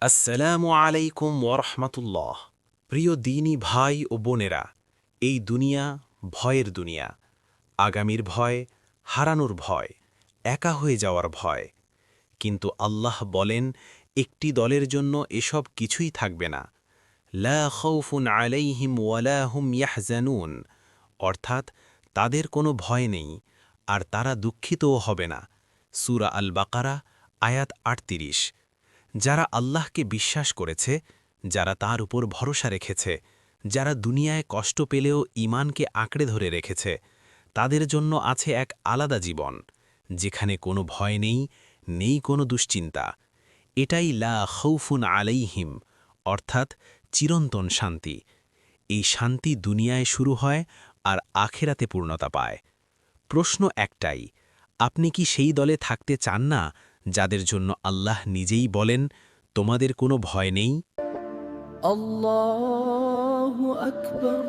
আসসালামু আলাইকুম ওরহমতুল্লাহ। প্রিয় দিনী ভাই ও বোনেরা, এই দুনিয়া ভয়ের দুনিয়া। আগামীর ভয়, হারানোর ভয়, একা হয়ে যাওয়ার ভয়। কিন্তু আল্লাহ বলেন, একটি দলের জন্য এসব কিছুই থাকবে না। লা খাউফুন আলাইহিম ওয়ালা হুম ইয়াহজানুন, অর্থাৎ তাদের কোনো ভয় নেই আর তারা দুঃখিতও হবে না। সূরা আল বাকারা আয়াত ৩৮। যারা আল্লাহকে বিশ্বাস করেছে, যারা তার উপর ভরসা রেখেছে, যারা দুনিয়ায় কষ্ট পেলেও ঈমানকে আঁকড়ে ধরে রেখেছে, তাদের জন্য আছে এক আলাদা জীবন, যেখানে কোনো ভয় নেই, নেই কোনো দুশ্চিন্তা। এটাই লা খাউফুন আলাইহিম, অর্থাৎ চিরন্তন শান্তি। এই শান্তি দুনিয়ায় শুরু হয় আর আখেরাতে পূর্ণতা পায়। প্রশ্ন একটাই, আপনি কি সেই দলে থাকতে চান না যাদের জন্য আল্লাহ নিজেই বলেন, তোমাদের কোনো ভয় নেই? الله أكبر